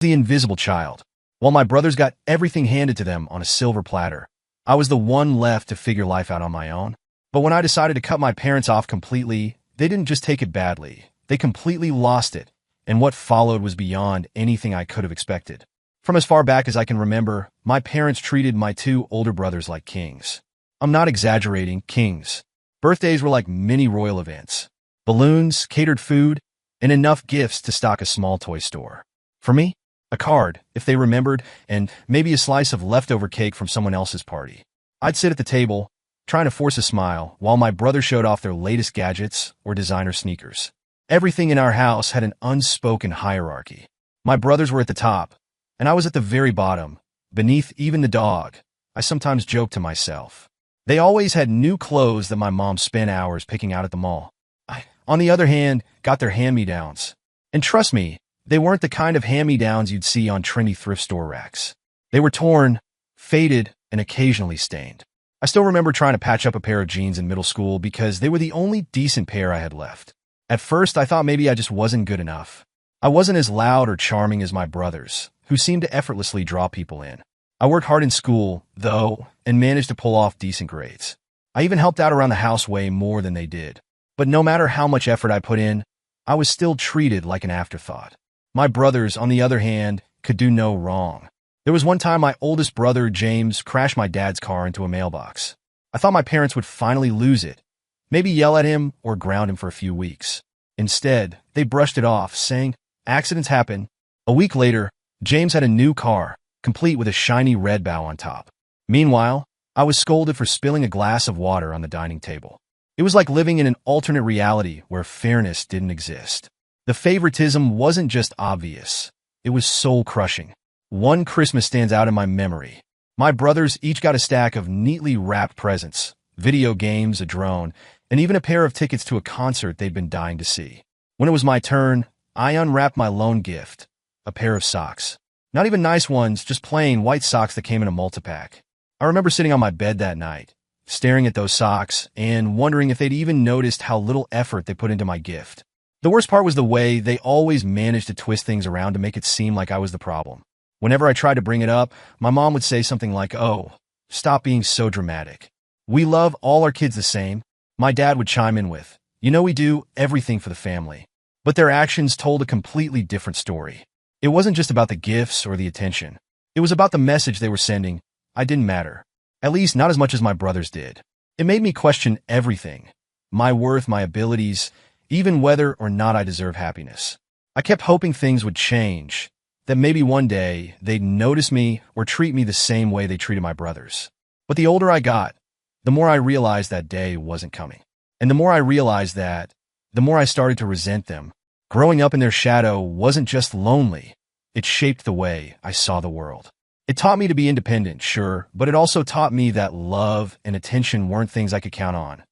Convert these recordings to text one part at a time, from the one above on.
The invisible child. While my brothers got everything handed to them on a silver platter, I was the one left to figure life out on my own. But when I decided to cut my parents off completely, they didn't just take it badly. They completely lost it, and what followed was beyond anything I could have expected. From as far back as I can remember, my parents treated my two older brothers like kings. I'm not exaggerating, kings. Birthdays were like mini royal events. Balloons, catered food, and enough gifts to stock a small toy store. For me, a card, if they remembered, and maybe a slice of leftover cake from someone else's party. I'd sit at the table, trying to force a smile, while my brother showed off their latest gadgets or designer sneakers. Everything in our house had an unspoken hierarchy. My brothers were at the top, and I was at the very bottom, beneath even the dog. I sometimes joked to myself. They always had new clothes that my mom spent hours picking out at the mall. I, on the other hand, got their hand-me-downs. And trust me, they weren't the kind of hand-me-downs you'd see on trendy thrift store racks. They were torn, faded, and occasionally stained. I still remember trying to patch up a pair of jeans in middle school because they were the only decent pair I had left. At first, I thought maybe I just wasn't good enough. I wasn't as loud or charming as my brothers, who seemed to effortlessly draw people in. I worked hard in school, though, and managed to pull off decent grades. I even helped out around the house way more than they did. But no matter how much effort I put in, I was still treated like an afterthought. My brothers, on the other hand, could do no wrong. There was one time my oldest brother, James, crashed my dad's car into a mailbox. I thought my parents would finally lose it, maybe yell at him or ground him for a few weeks. Instead, they brushed it off, saying, "Accidents happen." A week later, James had a new car, complete with a shiny red bow on top. Meanwhile, I was scolded for spilling a glass of water on the dining table. It was like living in an alternate reality where fairness didn't exist. The favoritism wasn't just obvious. It was soul-crushing. One Christmas stands out in my memory. My brothers each got a stack of neatly wrapped presents, video games, a drone, and even a pair of tickets to a concert they'd been dying to see. When it was my turn, I unwrapped my lone gift, a pair of socks. Not even nice ones, just plain white socks that came in a multi-pack. I remember sitting on my bed that night, staring at those socks and wondering if they'd even noticed how little effort they put into my gift. The worst part was the way they always managed to twist things around to make it seem like I was the problem. Whenever I tried to bring it up, my mom would say something like, "Oh, stop being so dramatic. We love all our kids the same." My dad would chime in with, "You know we do everything for the family." But their actions told a completely different story. It wasn't just about the gifts or the attention. It was about the message they were sending. I didn't matter. At least not as much as my brothers did. It made me question everything. My worth, my abilities, even whether or not I deserve happiness. I kept hoping things would change, that maybe one day they'd notice me or treat me the same way they treated my brothers. But the older I got, the more I realized that day wasn't coming. And the more I realized that, the more I started to resent them. Growing up in their shadow wasn't just lonely. It shaped the way I saw the world. It taught me to be independent, sure, but it also taught me that love and attention weren't things I could count on.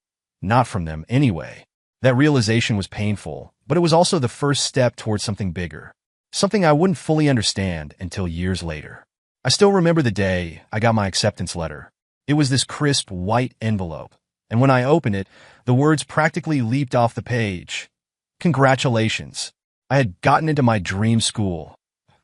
Not from them, anyway. That realization was painful, but it was also the first step towards something bigger. Something I wouldn't fully understand until years later. I still remember the day I got my acceptance letter. It was this crisp white envelope, and when I opened it, the words practically leaped off the page. Congratulations. I had gotten into my dream school,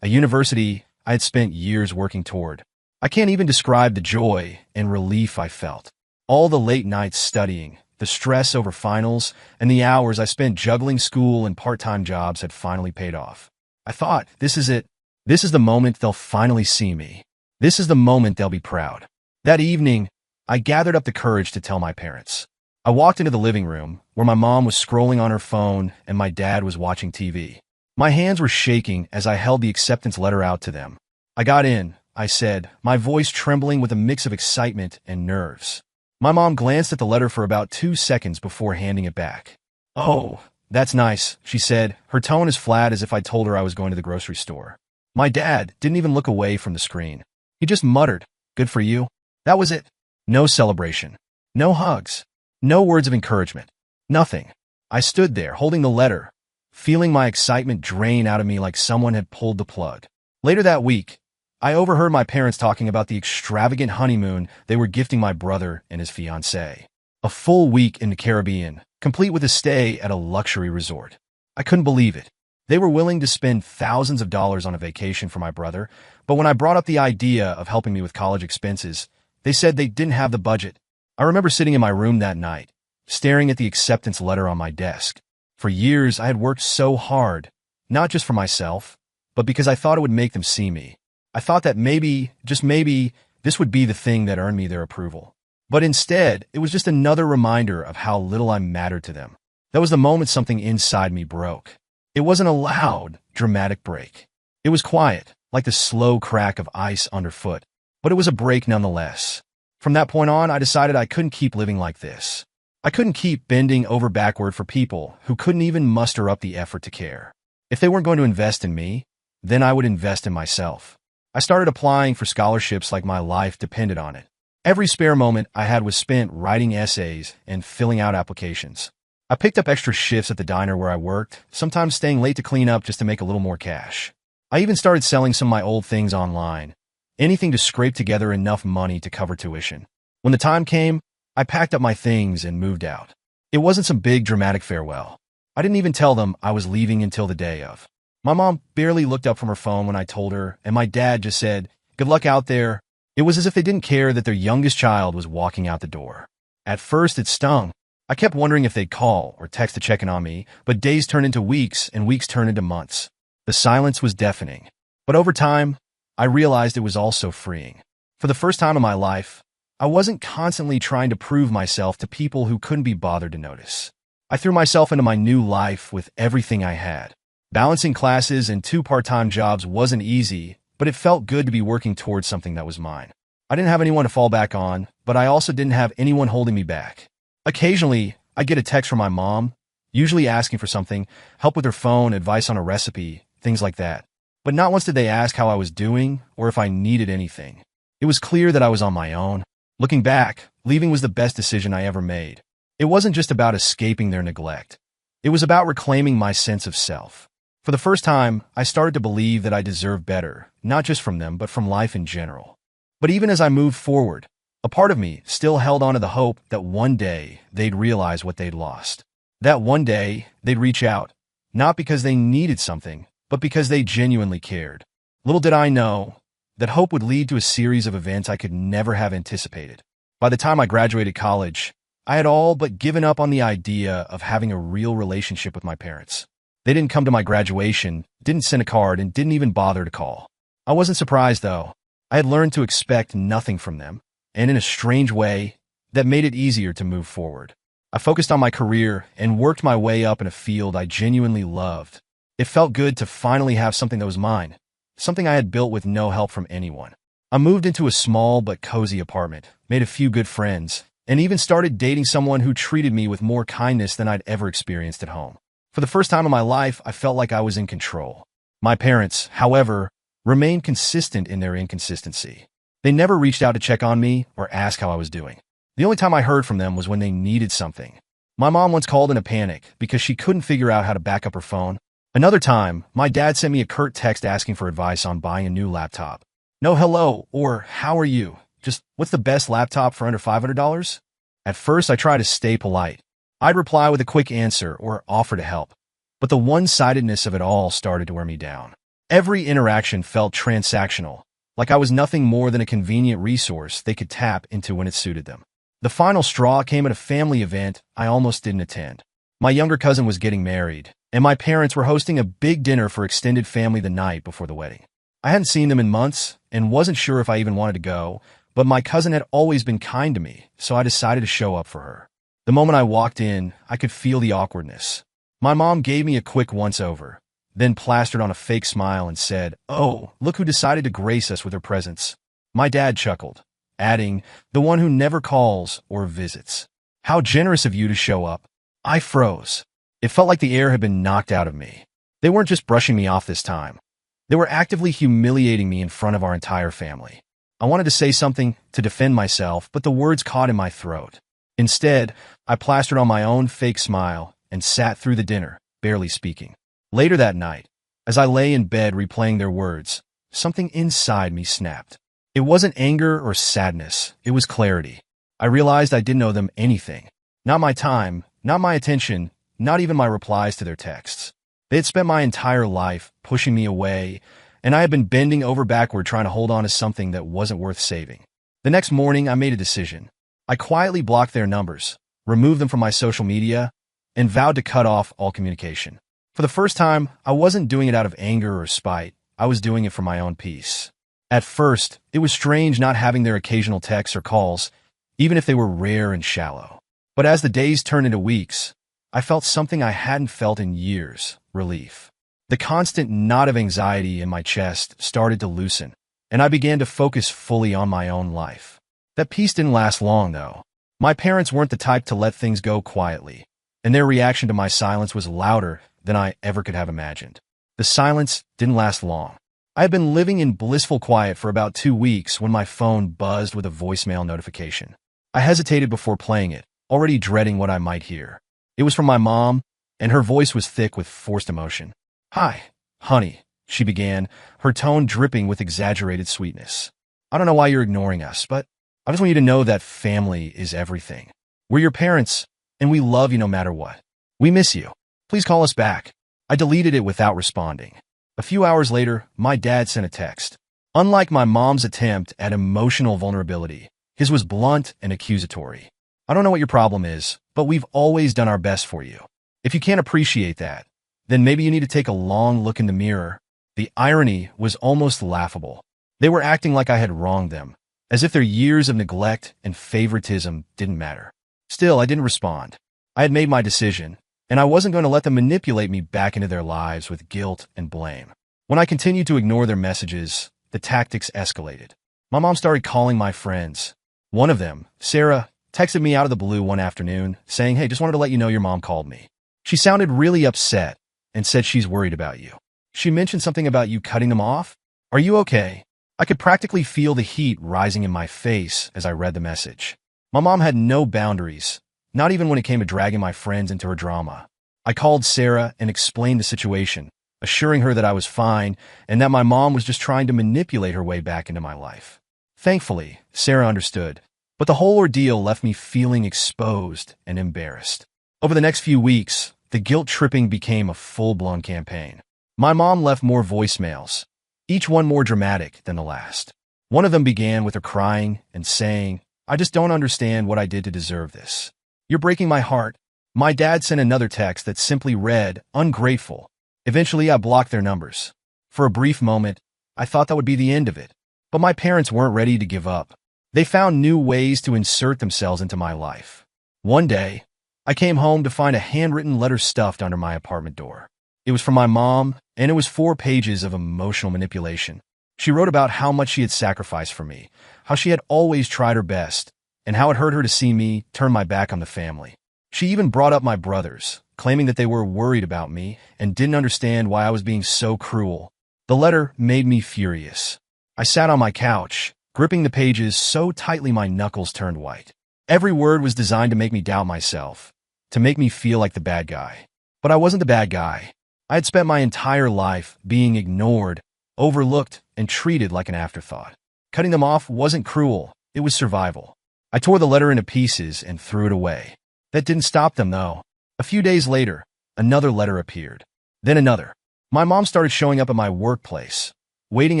a university I had spent years working toward. I can't even describe the joy and relief I felt. All the late nights studying, the stress over finals, and the hours I spent juggling school and part-time jobs had finally paid off. I thought, this is it. This is the moment they'll finally see me. This is the moment they'll be proud. That evening, I gathered up the courage to tell my parents. I walked into the living room, where my mom was scrolling on her phone and my dad was watching TV. My hands were shaking as I held the acceptance letter out to them. "I got in," I said, my voice trembling with a mix of excitement and nerves. My mom glanced at the letter for about 2 seconds before handing it back. "Oh, that's nice," she said, her tone as flat as if I told her I was going to the grocery store. My dad didn't even look away from the screen. He just muttered, "Good for you." That was it. No celebration. No hugs. No words of encouragement. Nothing. I stood there, holding the letter, feeling my excitement drain out of me like someone had pulled the plug. Later that week, I overheard my parents talking about the extravagant honeymoon they were gifting my brother and his fiancée. A full week in the Caribbean, complete with a stay at a luxury resort. I couldn't believe it. They were willing to spend thousands of dollars on a vacation for my brother, but when I brought up the idea of helping me with college expenses, they said they didn't have the budget. I remember sitting in my room that night, staring at the acceptance letter on my desk. For years, I had worked so hard, not just for myself, but because I thought it would make them see me. I thought that maybe, just maybe, this would be the thing that earned me their approval. But instead, it was just another reminder of how little I mattered to them. That was the moment something inside me broke. It wasn't a loud, dramatic break. It was quiet, like the slow crack of ice underfoot, but it was a break nonetheless. From that point on, I decided I couldn't keep living like this. I couldn't keep bending over backward for people who couldn't even muster up the effort to care. If they weren't going to invest in me, then I would invest in myself. I started applying for scholarships like my life depended on it. Every spare moment I had was spent writing essays and filling out applications. I picked up extra shifts at the diner where I worked, sometimes staying late to clean up just to make a little more cash. I even started selling some of my old things online, anything to scrape together enough money to cover tuition. When the time came, I packed up my things and moved out. It wasn't some big dramatic farewell. I didn't even tell them I was leaving until the day of. My mom barely looked up from her phone when I told her, and my dad just said, "Good luck out there." It was as if they didn't care that their youngest child was walking out the door. At first, it stung. I kept wondering if they'd call or text to check in on me, but days turned into weeks and weeks turned into months. The silence was deafening. But over time, I realized it was also freeing. For the first time in my life, I wasn't constantly trying to prove myself to people who couldn't be bothered to notice. I threw myself into my new life with everything I had. Balancing classes and 2 part-time jobs wasn't easy, but it felt good to be working towards something that was mine. I didn't have anyone to fall back on, but I also didn't have anyone holding me back. Occasionally, I'd get a text from my mom, usually asking for something, help with her phone, advice on a recipe, things like that. But not once did they ask how I was doing or if I needed anything. It was clear that I was on my own. Looking back, leaving was the best decision I ever made. It wasn't just about escaping their neglect. It was about reclaiming my sense of self. For the first time, I started to believe that I deserved better, not just from them, but from life in general. But even as I moved forward, a part of me still held on to the hope that one day they'd realize what they'd lost. That one day they'd reach out, not because they needed something, but because they genuinely cared. Little did I know that hope would lead to a series of events I could never have anticipated. By the time I graduated college, I had all but given up on the idea of having a real relationship with my parents. They didn't come to my graduation, didn't send a card, and didn't even bother to call. I wasn't surprised, though. I had learned to expect nothing from them, and in a strange way, that made it easier to move forward. I focused on my career and worked my way up in a field I genuinely loved. It felt good to finally have something that was mine, something I had built with no help from anyone. I moved into a small but cozy apartment, made a few good friends, and even started dating someone who treated me with more kindness than I'd ever experienced at home. For the first time in my life, I felt like I was in control. My parents, however, remained consistent in their inconsistency. They never reached out to check on me or ask how I was doing. The only time I heard from them was when they needed something. My mom once called in a panic because she couldn't figure out how to back up her phone. Another time, my dad sent me a curt text asking for advice on buying a new laptop. No hello or how are you? Just what's the best laptop for under $500? At first, I tried to stay polite. I'd reply with a quick answer or offer to help. But the one-sidedness of it all started to wear me down. Every interaction felt transactional, like I was nothing more than a convenient resource they could tap into when it suited them. The final straw came at a family event I almost didn't attend. My younger cousin was getting married, and my parents were hosting a big dinner for extended family the night before the wedding. I hadn't seen them in months and wasn't sure if I even wanted to go, but my cousin had always been kind to me, so I decided to show up for her. The moment I walked in, I could feel the awkwardness. My mom gave me a quick once-over, then plastered on a fake smile and said, "Oh, look who decided to grace us with her presence." My dad chuckled, adding, "The one who never calls or visits. How generous of you to show up." I froze. It felt like the air had been knocked out of me. They weren't just brushing me off this time. They were actively humiliating me in front of our entire family. I wanted to say something to defend myself, but the words caught in my throat. Instead, I plastered on my own fake smile and sat through the dinner, barely speaking. Later that night, as I lay in bed replaying their words, something inside me snapped. It wasn't anger or sadness, it was clarity. I realized I didn't owe them anything. Not my time, not my attention, not even my replies to their texts. They had spent my entire life pushing me away, and I had been bending over backward trying to hold on to something that wasn't worth saving. The next morning, I made a decision. I quietly blocked their numbers, removed them from my social media, and vowed to cut off all communication. For the first time, I wasn't doing it out of anger or spite. I was doing it for my own peace. At first, it was strange not having their occasional texts or calls, even if they were rare and shallow. But as the days turned into weeks, I felt something I hadn't felt in years: relief. The constant knot of anxiety in my chest started to loosen, and I began to focus fully on my own life. That peace didn't last long, though. My parents weren't the type to let things go quietly, and their reaction to my silence was louder than I ever could have imagined. The silence didn't last long. I had been living in blissful quiet for about 2 weeks when my phone buzzed with a voicemail notification. I hesitated before playing it, already dreading what I might hear. It was from my mom, and her voice was thick with forced emotion. "Hi, honey," she began, her tone dripping with exaggerated sweetness. "I don't know why you're ignoring us, but I just want you to know that family is everything. We're your parents, and we love you no matter what. We miss you. Please call us back." I deleted it without responding. A few hours later, my dad sent a text. Unlike my mom's attempt at emotional vulnerability, his was blunt and accusatory. "I don't know what your problem is, but we've always done our best for you. If you can't appreciate that, then maybe you need to take a long look in the mirror." The irony was almost laughable. They were acting like I had wronged them, as if their years of neglect and favoritism didn't matter. Still, I didn't respond. I had made my decision, and I wasn't going to let them manipulate me back into their lives with guilt and blame. When I continued to ignore their messages, the tactics escalated. My mom started calling my friends. One of them, Sarah, texted me out of the blue one afternoon, saying, "Hey, just wanted to let you know your mom called me. She sounded really upset and said she's worried about you. She mentioned something about you cutting them off. Are you okay?" I could practically feel the heat rising in my face as I read the message. My mom had no boundaries, not even when it came to dragging my friends into her drama. I called Sarah and explained the situation, assuring her that I was fine and that my mom was just trying to manipulate her way back into my life. Thankfully, Sarah understood, but the whole ordeal left me feeling exposed and embarrassed. Over the next few weeks, the guilt tripping became a full-blown campaign. My mom left more voicemails, each one more dramatic than the last. One of them began with her crying and saying, "I just don't understand what I did to deserve this. You're breaking my heart." My dad sent another text that simply read, "Ungrateful." Eventually, I blocked their numbers. For a brief moment, I thought that would be the end of it. But my parents weren't ready to give up. They found new ways to insert themselves into my life. One day, I came home to find a handwritten letter stuffed under my apartment door. It was from my mom, and it was 4 pages of emotional manipulation. She wrote about how much she had sacrificed for me, how she had always tried her best, and how it hurt her to see me turn my back on the family. She even brought up my brothers, claiming that they were worried about me and didn't understand why I was being so cruel. The letter made me furious. I sat on my couch, gripping the pages so tightly my knuckles turned white. Every word was designed to make me doubt myself, to make me feel like the bad guy. But I wasn't the bad guy. I had spent my entire life being ignored, overlooked, and treated like an afterthought. Cutting them off wasn't cruel, it was survival. I tore the letter into pieces and threw it away. That didn't stop them, though. A few days later, another letter appeared. Then another. My mom started showing up at my workplace, waiting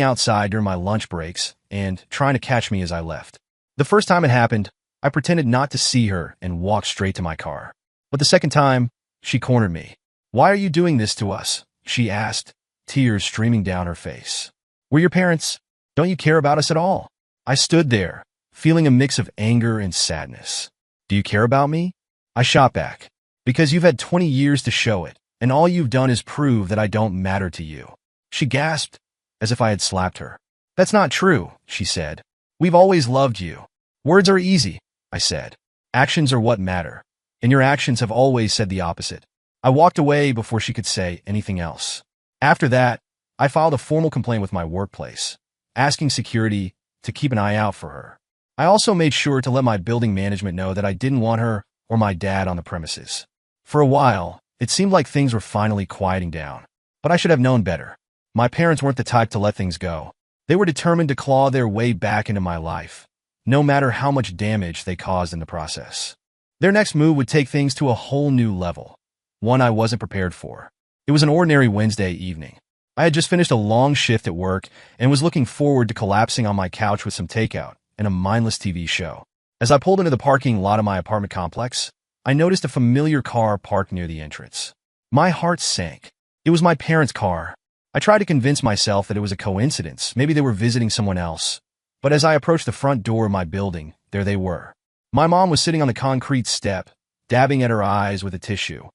outside during my lunch breaks and trying to catch me as I left. The first time it happened, I pretended not to see her and walked straight to my car. But the second time, she cornered me. "Why are you doing this to us?" she asked, tears streaming down her face. "We're your parents. Don't you care about us at all?" I stood there, feeling a mix of anger and sadness. "Do you care about me?" I shot back. "Because you've had 20 years to show it, and all you've done is prove that I don't matter to you." She gasped, as if I had slapped her. "That's not true," she said. "We've always loved you." "Words are easy," I said. "Actions are what matter, and your actions have always said the opposite." I walked away before she could say anything else. After that, I filed a formal complaint with my workplace, asking security to keep an eye out for her. I also made sure to let my building management know that I didn't want her or my dad on the premises. For a while, it seemed like things were finally quieting down, but I should have known better. My parents weren't the type to let things go. They were determined to claw their way back into my life, no matter how much damage they caused in the process. Their next move would take things to a whole new level, one I wasn't prepared for. It was an ordinary Wednesday evening. I had just finished a long shift at work and was looking forward to collapsing on my couch with some takeout and a mindless TV show. As I pulled into the parking lot of my apartment complex, I noticed a familiar car parked near the entrance. My heart sank. It was my parents' car. I tried to convince myself that it was a coincidence. Maybe they were visiting someone else. But as I approached the front door of my building, there they were. My mom was sitting on the concrete step, dabbing at her eyes with a tissue,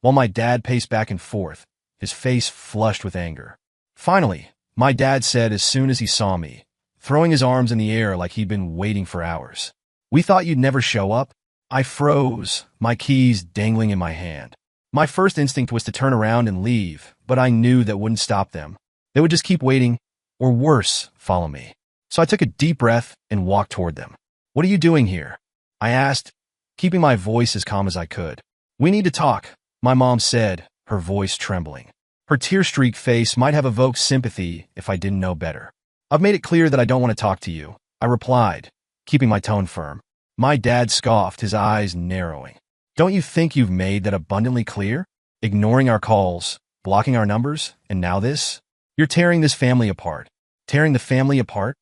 while my dad paced back and forth, his face flushed with anger. Finally, my dad said as soon as he saw me, throwing his arms in the air like he'd been waiting for hours, "We thought you'd never show up." I froze, my keys dangling in my hand. My first instinct was to turn around and leave, but I knew that wouldn't stop them. They would just keep waiting, or worse, follow me. So I took a deep breath and walked toward them. "What are you doing here?" I asked, keeping my voice as calm as I could. "We need to talk," my mom said, her voice trembling. Her tear-streaked face might have evoked sympathy if I didn't know better. "I've made it clear that I don't want to talk to you," I replied, keeping my tone firm. My dad scoffed, his eyes narrowing. "Don't you think you've made that abundantly clear? Ignoring our calls, blocking our numbers, and now this? You're tearing this family apart." "Tearing the family apart?"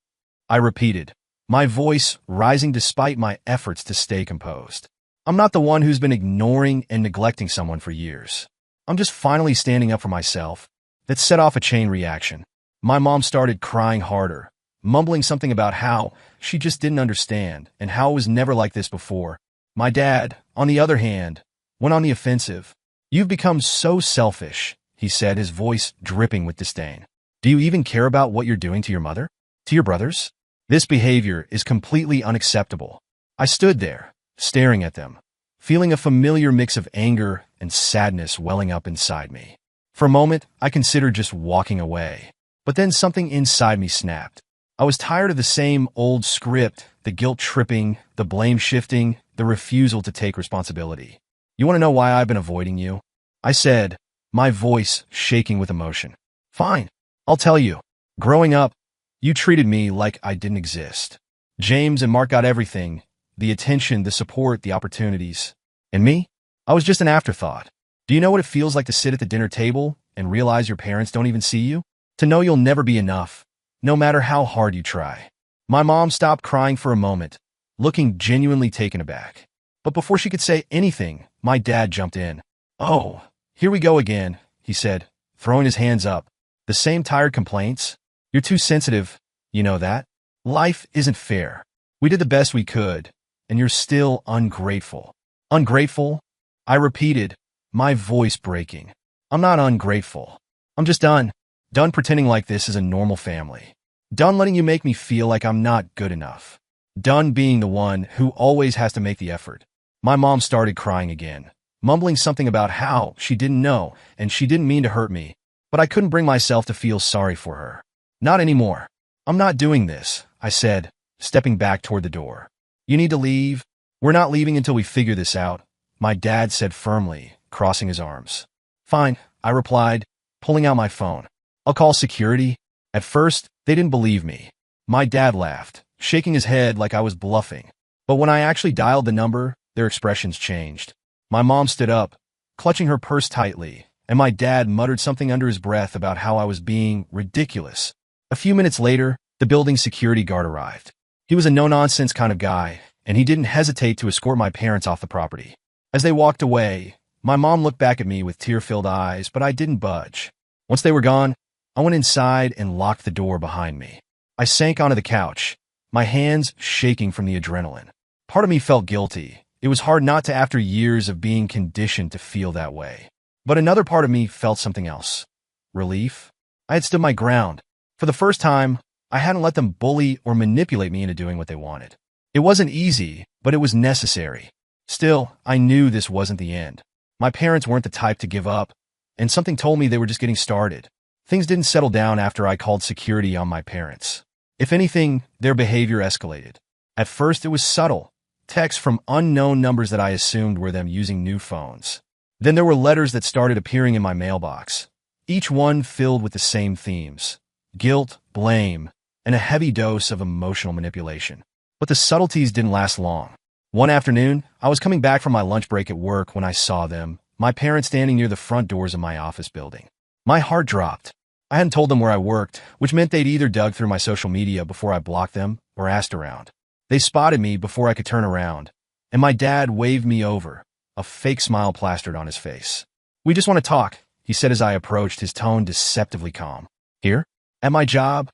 I repeated, my voice rising despite my efforts to stay composed. "I'm not the one who's been ignoring and neglecting someone for years. I'm just finally standing up for myself." That set off a chain reaction. My mom started crying harder, mumbling something about how she just didn't understand and how it was never like this before. My dad, on the other hand, went on the offensive. "You've become so selfish," he said, his voice dripping with disdain. "Do you even care about what you're doing to your mother? To your brothers? This behavior is completely unacceptable." I stood there, staring at them, feeling a familiar mix of anger and sadness welling up inside me. For a moment, I considered just walking away. But then something inside me snapped. I was tired of the same old script, the guilt-tripping, the blame-shifting, the refusal to take responsibility. "You want to know why I've been avoiding you?" I said, my voice shaking with emotion. "Fine, I'll tell you. Growing up, you treated me like I didn't exist. James and Mark got everything, the attention, the support, the opportunities. And me? I was just an afterthought. Do you know what it feels like to sit at the dinner table and realize your parents don't even see you? To know you'll never be enough, no matter how hard you try." My mom stopped crying for a moment, looking genuinely taken aback. But before she could say anything, my dad jumped in. "Oh, here we go again," he said, throwing his hands up. "The same tired complaints? You're too sensitive, you know that? Life isn't fair. We did the best we could, and you're still ungrateful." "Ungrateful?" I repeated, my voice breaking. "I'm not ungrateful. I'm just done. Done pretending like this is a normal family. Done letting you make me feel like I'm not good enough. Done being the one who always has to make the effort." My mom started crying again, mumbling something about how she didn't know and she didn't mean to hurt me, but I couldn't bring myself to feel sorry for her. "Not anymore. I'm not doing this," I said, stepping back toward the door. "You need to leave." "We're not leaving until we figure this out," my dad said firmly, crossing his arms. "Fine," I replied, pulling out my phone. "I'll call security." At first, they didn't believe me. My dad laughed, shaking his head like I was bluffing. But when I actually dialed the number, their expressions changed. My mom stood up, clutching her purse tightly, and my dad muttered something under his breath about how I was being ridiculous. A few minutes later, the building's security guard arrived. He was a no-nonsense kind of guy, and he didn't hesitate to escort my parents off the property. As they walked away, my mom looked back at me with tear-filled eyes, but I didn't budge. Once they were gone, I went inside and locked the door behind me. I sank onto the couch, my hands shaking from the adrenaline. Part of me felt guilty. It was hard not to after years of being conditioned to feel that way. But another part of me felt something else. Relief. I had stood my ground. For the first time, I hadn't let them bully or manipulate me into doing what they wanted. It wasn't easy, but it was necessary. Still, I knew this wasn't the end. My parents weren't the type to give up, and something told me they were just getting started. Things didn't settle down after I called security on my parents. If anything, their behavior escalated. At first, it was subtle. Texts from unknown numbers that I assumed were them using new phones. Then there were letters that started appearing in my mailbox, each one filled with the same themes: guilt, blame, and a heavy dose of emotional manipulation. But the subtleties didn't last long. One afternoon, I was coming back from my lunch break at work when I saw them, my parents standing near the front doors of my office building. My heart dropped. I hadn't told them where I worked, which meant they'd either dug through my social media before I blocked them or asked around. They spotted me before I could turn around, and my dad waved me over, a fake smile plastered on his face. "We just want to talk," he said as I approached, his tone deceptively calm. "Here? At my job?"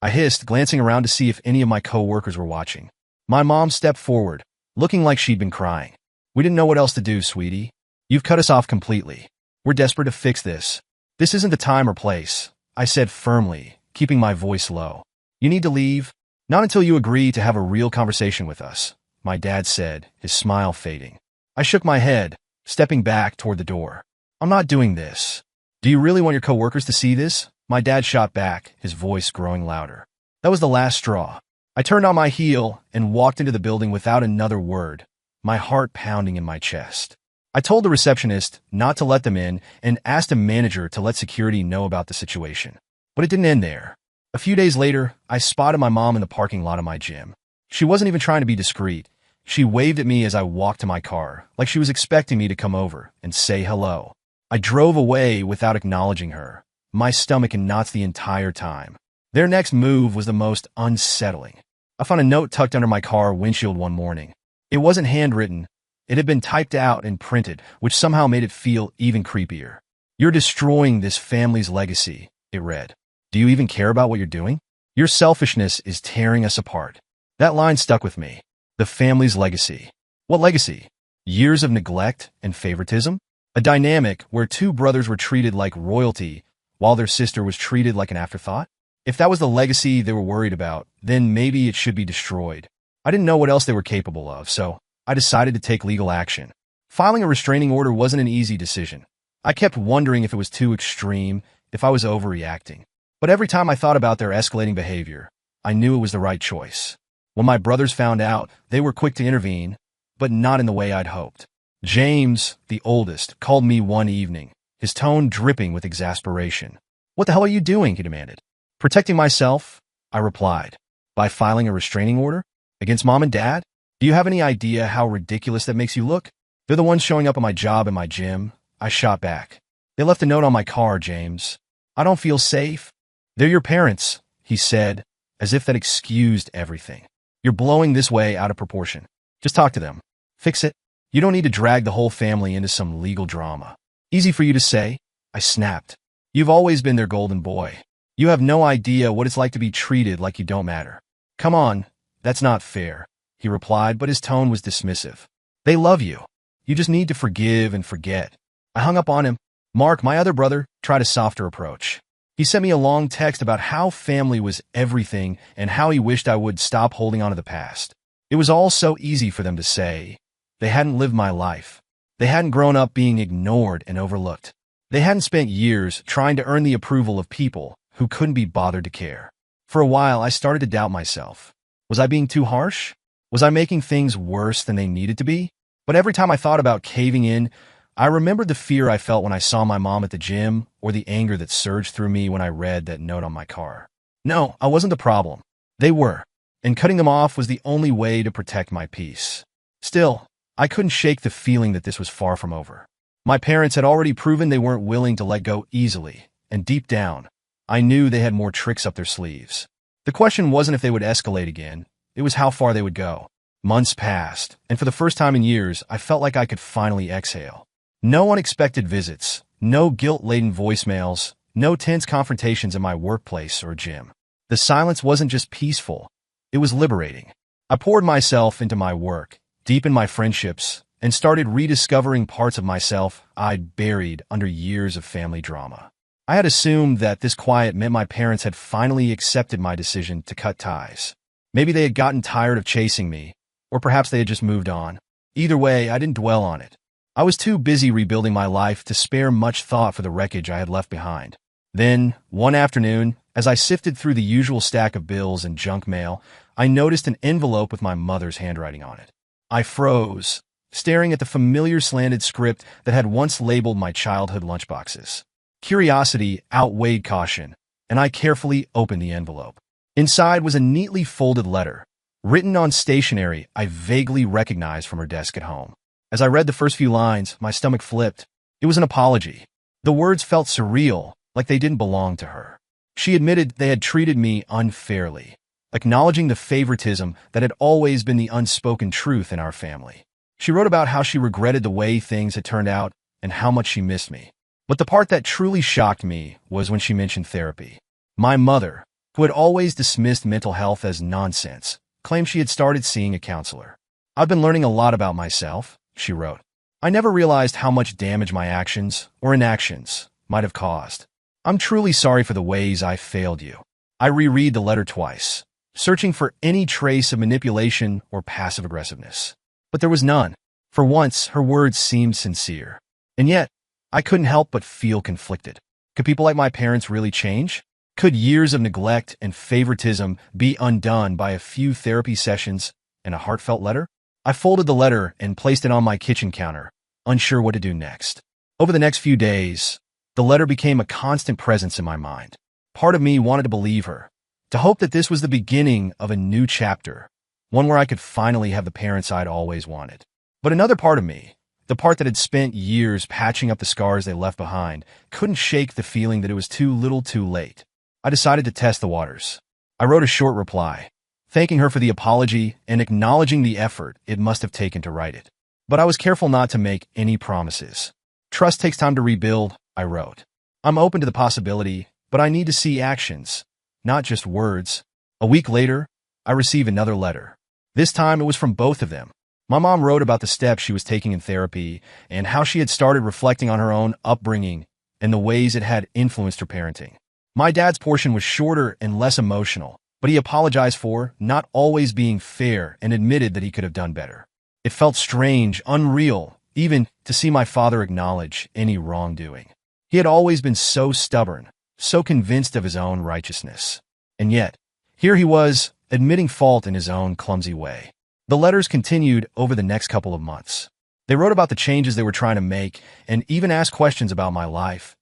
I hissed, glancing around to see if any of my co-workers were watching. My mom stepped forward, looking like she'd been crying. "We didn't know what else to do, sweetie. You've cut us off completely. We're desperate to fix this. This isn't the time or place," I said firmly, keeping my voice low. "You need to leave. Not until you agree to have a real conversation with us," my dad said, his smile fading. I shook my head, stepping back toward the door. "I'm not doing this." "Do you really want your coworkers to see this?" My dad shot back, his voice growing louder. That was the last straw. I turned on my heel and walked into the building without another word, my heart pounding in my chest. I told the receptionist not to let them in and asked a manager to let security know about the situation. But it didn't end there. A few days later, I spotted my mom in the parking lot of my gym. She wasn't even trying to be discreet. She waved at me as I walked to my car, like she was expecting me to come over and say hello. I drove away without acknowledging her, my stomach in knots the entire time. Their next move was the most unsettling. I found a note tucked under my car windshield one morning. It wasn't handwritten. It had been typed out and printed, which somehow made it feel even creepier. "You're destroying this family's legacy," it read. "Do you even care about what you're doing? Your selfishness is tearing us apart." That line stuck with me. The family's legacy. What legacy? Years of neglect and favoritism? A dynamic where two brothers were treated like royalty while their sister was treated like an afterthought? If that was the legacy they were worried about, then maybe it should be destroyed. I didn't know what else they were capable of, so I decided to take legal action. Filing a restraining order wasn't an easy decision. I kept wondering if it was too extreme, if I was overreacting. But every time I thought about their escalating behavior, I knew it was the right choice. When my brothers found out, they were quick to intervene, but not in the way I'd hoped. James, the oldest, called me one evening, his tone dripping with exasperation. "What the hell are you doing?" he demanded. "Protecting myself," I replied. "By filing a restraining order? Against mom and dad? Do you have any idea how ridiculous that makes you look? They're the ones showing up at my job and my gym," I shot back. "They left a note on my car, James. I don't feel safe." "They're your parents," he said, as if that excused everything. "You're blowing this way out of proportion. Just talk to them. Fix it. You don't need to drag the whole family into some legal drama." "Easy for you to say," I snapped. "You've always been their golden boy. You have no idea what it's like to be treated like you don't matter." "Come on, that's not fair," he replied, but his tone was dismissive. "They love you. You just need to forgive and forget." I hung up on him. Mark, my other brother, tried a softer approach. He sent me a long text about how family was everything and how he wished I would stop holding on to the past. It was all so easy for them to say. They hadn't lived my life. They hadn't grown up being ignored and overlooked. They hadn't spent years trying to earn the approval of people who couldn't be bothered to care. For a while, I started to doubt myself. Was I being too harsh? Was I making things worse than they needed to be? But every time I thought about caving in, I remembered the fear I felt when I saw my mom at the gym, or the anger that surged through me when I read that note on my car. No, I wasn't the problem. They were, and cutting them off was the only way to protect my peace. Still, I couldn't shake the feeling that this was far from over. My parents had already proven they weren't willing to let go easily, and deep down, I knew they had more tricks up their sleeves. The question wasn't if they would escalate again, it was how far they would go. Months passed, and for the first time in years, I felt like I could finally exhale. No unexpected visits, no guilt-laden voicemails, no tense confrontations in my workplace or gym. The silence wasn't just peaceful, it was liberating. I poured myself into my work, deepened my friendships, and started rediscovering parts of myself I'd buried under years of family drama. I had assumed that this quiet meant my parents had finally accepted my decision to cut ties. Maybe they had gotten tired of chasing me, or perhaps they had just moved on. Either way, I didn't dwell on it. I was too busy rebuilding my life to spare much thought for the wreckage I had left behind. Then, one afternoon, as I sifted through the usual stack of bills and junk mail, I noticed an envelope with my mother's handwriting on it. I froze, staring at the familiar slanted script that had once labeled my childhood lunchboxes. Curiosity outweighed caution, and I carefully opened the envelope. Inside was a neatly folded letter, written on stationery I vaguely recognized from her desk at home. As I read the first few lines, my stomach flipped. It was an apology. The words felt surreal, like they didn't belong to her. She admitted they had treated me unfairly, acknowledging the favoritism that had always been the unspoken truth in our family. She wrote about how she regretted the way things had turned out and how much she missed me. But the part that truly shocked me was when she mentioned therapy. My mother, who had always dismissed mental health as nonsense, claimed she had started seeing a counselor. "I've been learning a lot about myself," she wrote. "I never realized how much damage my actions or inactions might have caused. I'm truly sorry for the ways I failed you." I reread the letter twice, searching for any trace of manipulation or passive aggressiveness. But there was none. For once, her words seemed sincere. And yet, I couldn't help but feel conflicted. Could people like my parents really change? Could years of neglect and favoritism be undone by a few therapy sessions and a heartfelt letter? I folded the letter and placed it on my kitchen counter, unsure what to do next. Over the next few days, the letter became a constant presence in my mind. Part of me wanted to believe her, to hope that this was the beginning of a new chapter, one where I could finally have the parents I'd always wanted. But another part of me, the part that had spent years patching up the scars they left behind, couldn't shake the feeling that it was too little too late. I decided to test the waters. I wrote a short reply, thanking her for the apology and acknowledging the effort it must have taken to write it. But I was careful not to make any promises. "Trust takes time to rebuild," I wrote. "I'm open to the possibility, but I need to see actions, not just words." A week later, I received another letter. This time it was from both of them. My mom wrote about the steps she was taking in therapy and how she had started reflecting on her own upbringing and the ways it had influenced her parenting. My dad's portion was shorter and less emotional, but he apologized for not always being fair and admitted that he could have done better. It felt strange, unreal, even to see my father acknowledge any wrongdoing. He had always been so stubborn, so convinced of his own righteousness. And yet, here he was, admitting fault in his own clumsy way. The letters continued over the next couple of months. They wrote about the changes they were trying to make and even asked questions about my life,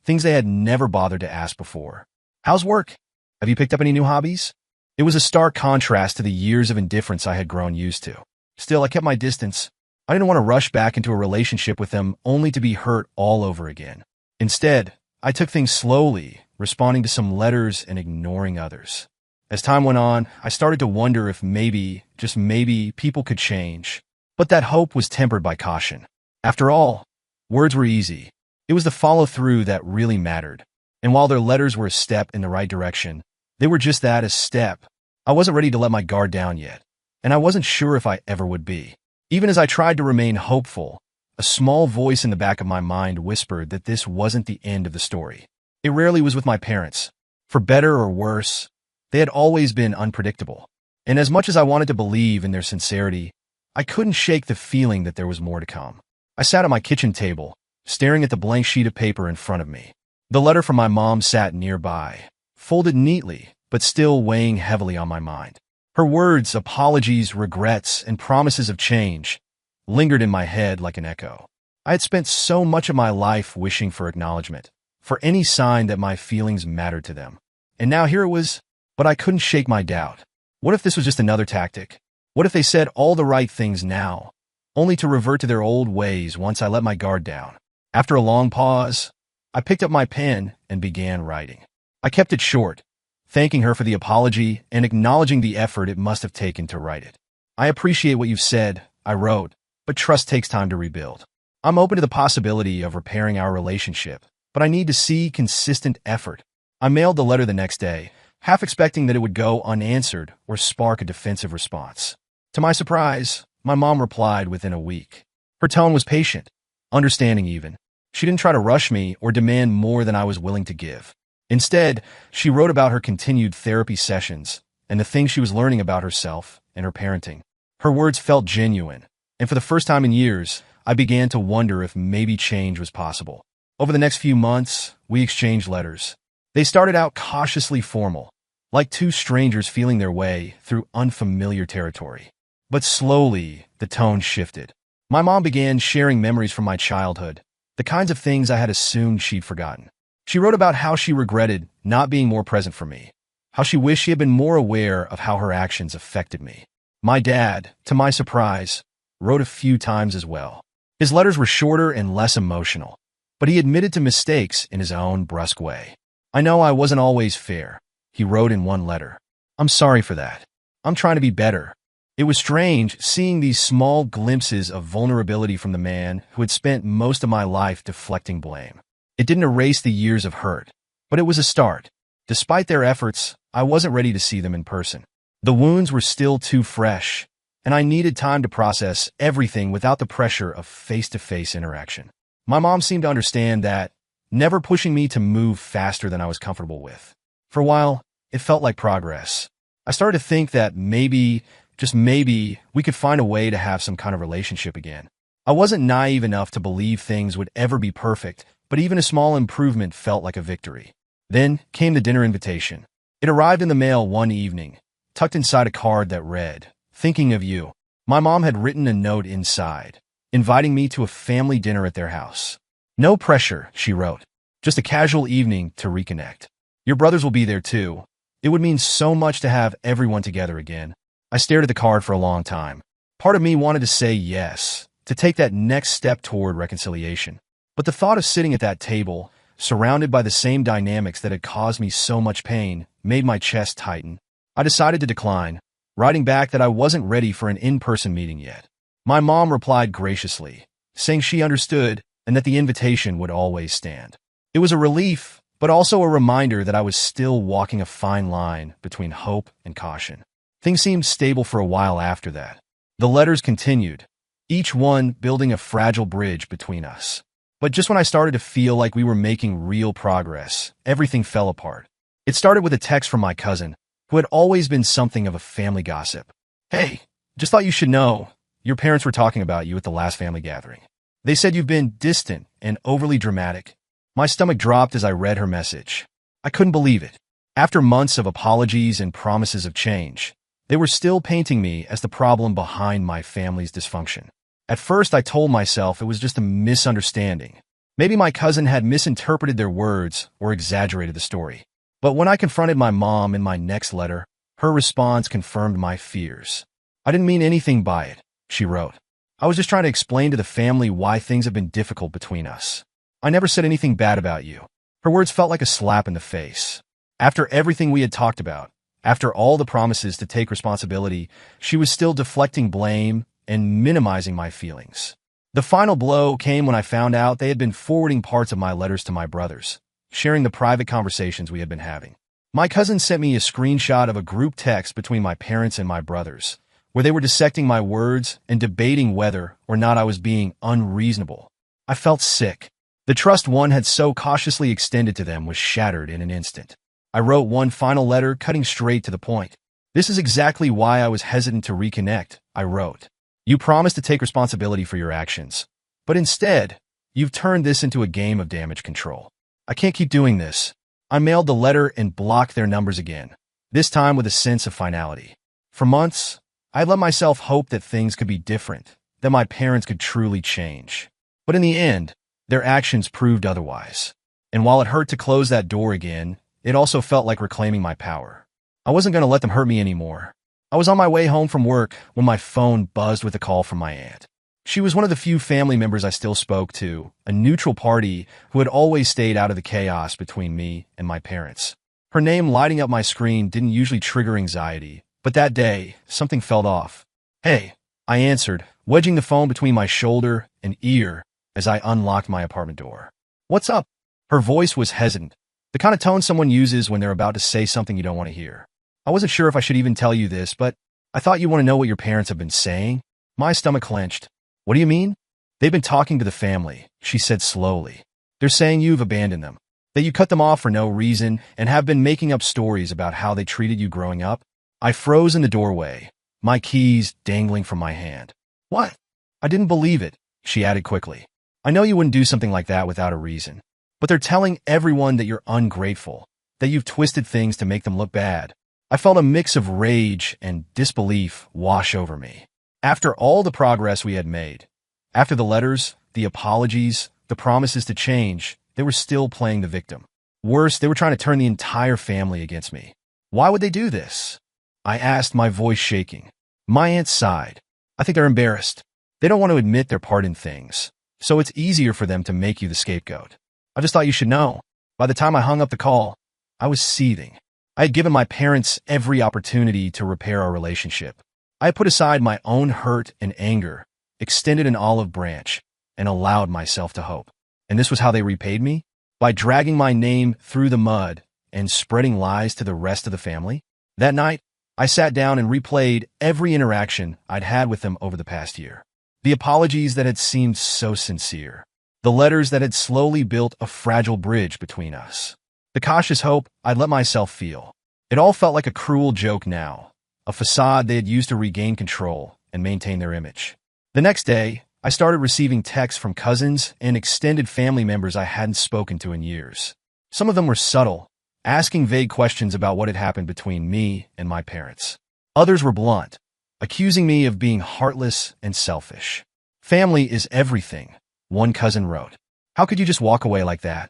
things they had never bothered to ask before. "How's work? Have you picked up any new hobbies?" It was a stark contrast to the years of indifference I had grown used to. Still, I kept my distance. I didn't want to rush back into a relationship with them only to be hurt all over again. Instead, I took things slowly, responding to some letters and ignoring others. As time went on, I started to wonder if maybe, just maybe, people could change. But that hope was tempered by caution. After all, words were easy. It was the follow-through that really mattered. And while their letters were a step in the right direction, they were just that, a step. I wasn't ready to let my guard down yet, and I wasn't sure if I ever would be. Even as I tried to remain hopeful, a small voice in the back of my mind whispered that this wasn't the end of the story. It rarely was with my parents. For better or worse, they had always been unpredictable. And as much as I wanted to believe in their sincerity, I couldn't shake the feeling that there was more to come. I sat at my kitchen table, staring at the blank sheet of paper in front of me. The letter from my mom sat nearby, folded neatly, but still weighing heavily on my mind. Her words, apologies, regrets, and promises of change lingered in my head like an echo. I had spent so much of my life wishing for acknowledgement, for any sign that my feelings mattered to them. And now here it was, but I couldn't shake my doubt. What if this was just another tactic? What if they said all the right things now, only to revert to their old ways once I let my guard down? After a long pause, I picked up my pen and began writing. I kept it short, thanking her for the apology and acknowledging the effort it must have taken to write it. "I appreciate what you've said," I wrote, "but trust takes time to rebuild. I'm open to the possibility of repairing our relationship, but I need to see consistent effort." I mailed the letter the next day, half expecting that it would go unanswered or spark a defensive response. To my surprise, my mom replied within a week. Her tone was patient, understanding even. She didn't try to rush me or demand more than I was willing to give. Instead, she wrote about her continued therapy sessions and the things she was learning about herself and her parenting. Her words felt genuine, and for the first time in years, I began to wonder if maybe change was possible. Over the next few months, we exchanged letters. They started out cautiously formal, like two strangers feeling their way through unfamiliar territory. But slowly, the tone shifted. My mom began sharing memories from my childhood, the kinds of things I had assumed she'd forgotten. She wrote about how she regretted not being more present for me, how she wished she had been more aware of how her actions affected me. My dad, to my surprise, wrote a few times as well. His letters were shorter and less emotional, but he admitted to mistakes in his own brusque way. I know I wasn't always fair, he wrote in one letter. I'm sorry for that. I'm trying to be better. It was strange seeing these small glimpses of vulnerability from the man who had spent most of my life deflecting blame. It didn't erase the years of hurt, but it was a start. Despite their efforts, I wasn't ready to see them in person. The wounds were still too fresh, and I needed time to process everything without the pressure of face-to-face interaction. My mom seemed to understand that, never pushing me to move faster than I was comfortable with. For a while, it felt like progress. I started to think that maybe, just maybe, we could find a way to have some kind of relationship again. I wasn't naive enough to believe things would ever be perfect, but even a small improvement felt like a victory. Then came the dinner invitation. It arrived in the mail one evening, tucked inside a card that read, "Thinking of you." My mom had written a note inside, inviting me to a family dinner at their house. "No pressure," she wrote. "Just a casual evening to reconnect. Your brothers will be there too. It would mean so much to have everyone together again." I stared at the card for a long time. Part of me wanted to say yes, to take that next step toward reconciliation. But the thought of sitting at that table, surrounded by the same dynamics that had caused me so much pain, made my chest tighten. I decided to decline, writing back that I wasn't ready for an in-person meeting yet. My mom replied graciously, saying she understood and that the invitation would always stand. It was a relief, but also a reminder that I was still walking a fine line between hope and caution. Things seemed stable for a while after that. The letters continued, each one building a fragile bridge between us. But just when I started to feel like we were making real progress, everything fell apart. It started with a text from my cousin, who had always been something of a family gossip. "Hey, just thought you should know, your parents were talking about you at the last family gathering. They said you've been distant and overly dramatic." My stomach dropped as I read her message. I couldn't believe it. After months of apologies and promises of change, they were still painting me as the problem behind my family's dysfunction. At first, I told myself it was just a misunderstanding. Maybe my cousin had misinterpreted their words or exaggerated the story. But when I confronted my mom in my next letter, her response confirmed my fears. "I didn't mean anything by it," she wrote. "I was just trying to explain to the family why things have been difficult between us. I never said anything bad about you." Her words felt like a slap in the face. After everything we had talked about, after all the promises to take responsibility, she was still deflecting blame and minimizing my feelings. The final blow came when I found out they had been forwarding parts of my letters to my brothers, sharing the private conversations we had been having. My cousin sent me a screenshot of a group text between my parents and my brothers, where they were dissecting my words and debating whether or not I was being unreasonable. I felt sick. The trust one had so cautiously extended to them was shattered in an instant. I wrote one final letter, cutting straight to the point. "This is exactly why I was hesitant to reconnect," I wrote. "You promised to take responsibility for your actions, but instead, you've turned this into a game of damage control. I can't keep doing this." I mailed the letter and blocked their numbers again, this time with a sense of finality. For months, I let myself hope that things could be different, that my parents could truly change. But in the end, their actions proved otherwise. And while it hurt to close that door again, it also felt like reclaiming my power. I wasn't going to let them hurt me anymore. I was on my way home from work when my phone buzzed with a call from my aunt. She was one of the few family members I still spoke to, a neutral party who had always stayed out of the chaos between me and my parents. Her name lighting up my screen didn't usually trigger anxiety, but that day, something felt off. "Hey," I answered, wedging the phone between my shoulder and ear as I unlocked my apartment door. "What's up?" Her voice was hesitant, the kind of tone someone uses when they're about to say something you don't want to hear. "I wasn't sure if I should even tell you this, but I thought you want to know what your parents have been saying." My stomach clenched. "What do you mean?" "They've been talking to the family," she said slowly. "They're saying you've abandoned them, that you cut them off for no reason, and have been making up stories about how they treated you growing up." I froze in the doorway, my keys dangling from my hand. "What?" "I didn't believe it," she added quickly. "I know you wouldn't do something like that without a reason. But they're telling everyone that you're ungrateful, that you've twisted things to make them look bad." I felt a mix of rage and disbelief wash over me. After all the progress we had made, after the letters, the apologies, the promises to change, they were still playing the victim. Worse, they were trying to turn the entire family against me. Why would they do this? I asked, my voice shaking. My aunt sighed. "I think they're embarrassed. They don't want to admit their part in things. so it's easier for them to make you the scapegoat. I just thought you should know. By the time I hung up the call, I was seething. I had given my parents every opportunity to repair our relationship. I had put aside my own hurt and anger, extended an olive branch, and allowed myself to hope. And this was how they repaid me? By dragging my name through the mud and spreading lies to the rest of the family? That night, I sat down and replayed every interaction I'd had with them over the past year. The apologies that had seemed so sincere. The letters that had slowly built a fragile bridge between us. The cautious hope I'd let myself feel. It all felt like a cruel joke now, a facade they had used to regain control and maintain their image. The next day, I started receiving texts from cousins and extended family members I hadn't spoken to in years. Some of them were subtle, asking vague questions about what had happened between me and my parents. Others were blunt, accusing me of being heartless and selfish. Family is everything, one cousin wrote. How could you just walk away like that?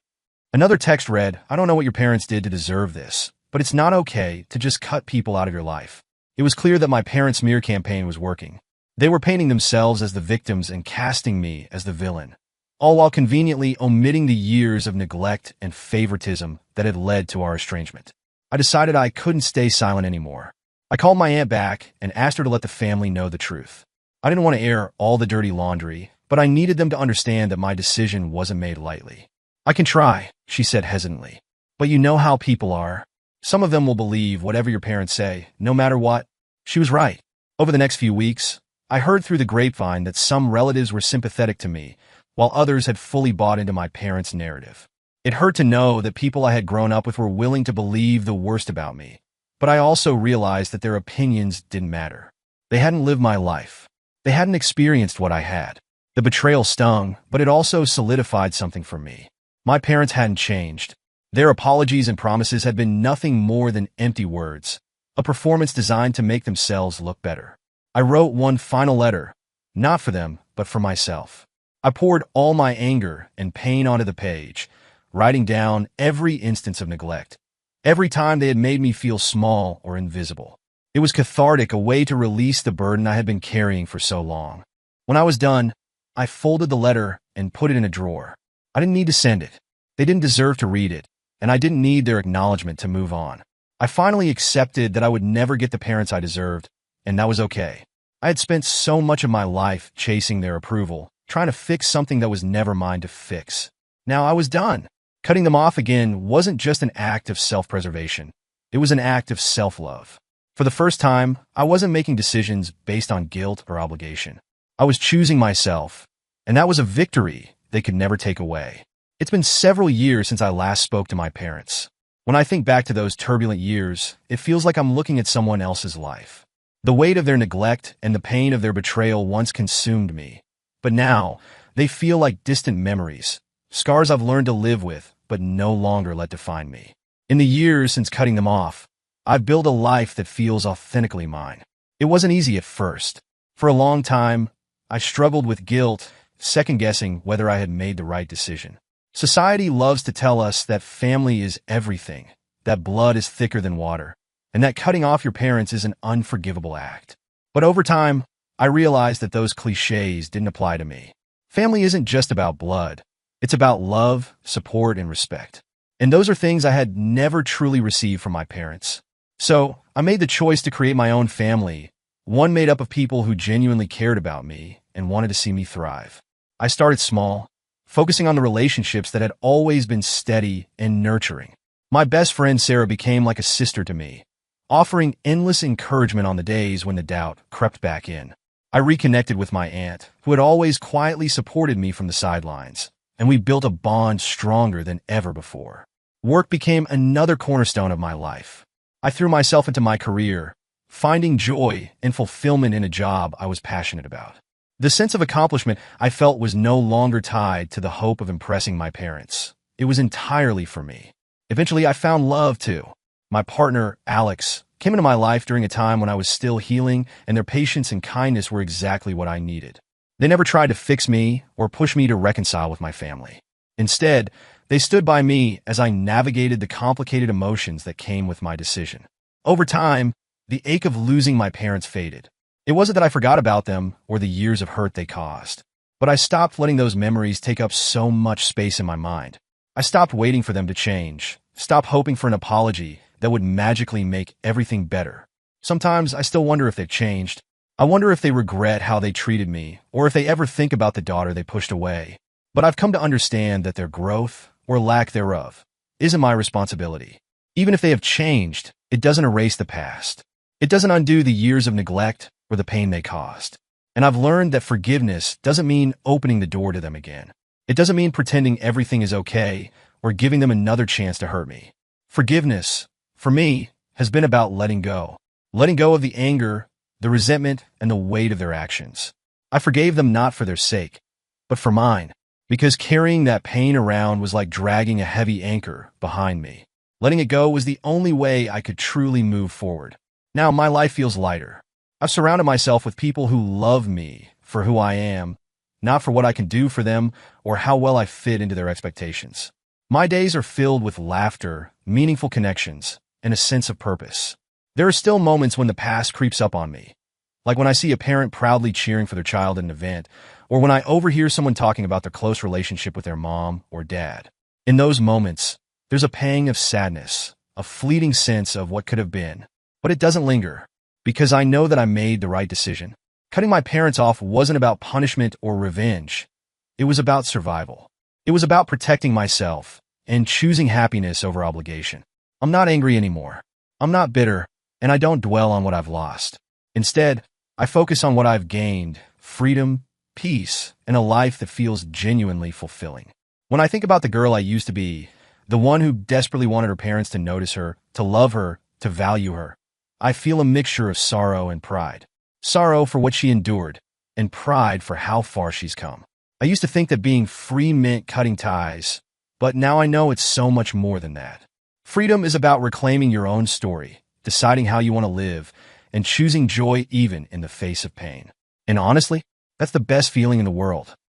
Another text read, I don't know what your parents did to deserve this, but it's not okay to just cut people out of your life. It was clear that my parents' smear campaign was working. They were painting themselves as the victims and casting me as the villain, all while conveniently omitting the years of neglect and favoritism that had led to our estrangement. I decided I couldn't stay silent anymore. I called my aunt back and asked her to let the family know the truth. I didn't want to air all the dirty laundry, but I needed them to understand that my decision wasn't made lightly. I can try, she said hesitantly. But you know how people are. Some of them will believe whatever your parents say, no matter what. She was right. Over the next few weeks, I heard through the grapevine that some relatives were sympathetic to me, while others had fully bought into my parents' narrative. It hurt to know that people I had grown up with were willing to believe the worst about me, but I also realized that their opinions didn't matter. They hadn't lived my life. They hadn't experienced what I had. The betrayal stung, but it also solidified something for me. My parents hadn't changed. Their apologies and promises had been nothing more than empty words, a performance designed to make themselves look better. I wrote one final letter, not for them, but for myself. I poured all my anger and pain onto the page, writing down every instance of neglect, every time they had made me feel small or invisible. It was cathartic, a way to release the burden I had been carrying for so long. When I was done, I folded the letter and put it in a drawer. I didn't need to send it. They didn't deserve to read it, and I didn't need their acknowledgement to move on. I finally accepted that I would never get the parents I deserved, and that was okay. I had spent so much of my life chasing their approval, trying to fix something that was never mine to fix. Now I was done. Cutting them off again wasn't just an act of self-preservation. It was an act of self-love. For the first time, I wasn't making decisions based on guilt or obligation. I was choosing myself, and that was a victory they could never take away. It's been several years since I last spoke to my parents. When I think back to those turbulent years, it feels like I'm looking at someone else's life. The weight of their neglect and the pain of their betrayal once consumed me. But now, they feel like distant memories, scars I've learned to live with, but no longer let define me. In the years since cutting them off, I've built a life that feels authentically mine. It wasn't easy at first. For a long time, I struggled with guilt, second-guessing whether I had made the right decision. Society loves to tell us that family is everything, that blood is thicker than water, and that cutting off your parents is an unforgivable act. But over time, I realized that those cliches didn't apply to me. Family isn't just about blood. It's about love, support, and respect. And those are things I had never truly received from my parents. So, I made the choice to create my own family, one made up of people who genuinely cared about me and wanted to see me thrive. I started small, focusing on the relationships that had always been steady and nurturing. My best friend Sarah became like a sister to me, offering endless encouragement on the days when the doubt crept back in. I reconnected with my aunt, who had always quietly supported me from the sidelines, and we built a bond stronger than ever before. Work became another cornerstone of my life. I threw myself into my career, finding joy and fulfillment in a job I was passionate about. The sense of accomplishment I felt was no longer tied to the hope of impressing my parents. It was entirely for me. Eventually, I found love, too. My partner, Alex, came into my life during a time when I was still healing, and their patience and kindness were exactly what I needed. They never tried to fix me or push me to reconcile with my family. Instead, they stood by me as I navigated the complicated emotions that came with my decision. Over time, the ache of losing my parents faded. It wasn't that I forgot about them or the years of hurt they caused. But I stopped letting those memories take up so much space in my mind. I stopped waiting for them to change, stopped hoping for an apology that would magically make everything better. Sometimes I still wonder if they've changed. I wonder if they regret how they treated me, or if they ever think about the daughter they pushed away. But I've come to understand that their growth, or lack thereof, isn't my responsibility. Even if they have changed, it doesn't erase the past. It doesn't undo the years of neglect or the pain they caused. And I've learned that forgiveness doesn't mean opening the door to them again. It doesn't mean pretending everything is okay or giving them another chance to hurt me. Forgiveness, for me, has been about letting go. Letting go of the anger, the resentment, and the weight of their actions. I forgave them not for their sake, but for mine, because carrying that pain around was like dragging a heavy anchor behind me. Letting it go was the only way I could truly move forward. Now my life feels lighter. I've surrounded myself with people who love me for who I am, not for what I can do for them or how well I fit into their expectations. My days are filled with laughter, meaningful connections, and a sense of purpose. There are still moments when the past creeps up on me, like when I see a parent proudly cheering for their child at an event, or when I overhear someone talking about their close relationship with their mom or dad. In those moments, there's a pang of sadness, a fleeting sense of what could have been, but it doesn't linger, because I know that I made the right decision. Cutting my parents off wasn't about punishment or revenge. It was about survival. It was about protecting myself and choosing happiness over obligation. I'm not angry anymore. I'm not bitter, and I don't dwell on what I've lost. Instead, I focus on what I've gained: freedom, peace, and a life that feels genuinely fulfilling. When I think about the girl I used to be, the one who desperately wanted her parents to notice her, to love her, to value her, I feel a mixture of sorrow and pride. Sorrow for what she endured, and pride for how far she's come. I used to think that being free meant cutting ties, but now I know it's so much more than that. Freedom is about reclaiming your own story, deciding how you want to live, and choosing joy even in the face of pain. And honestly, that's the best feeling in the world.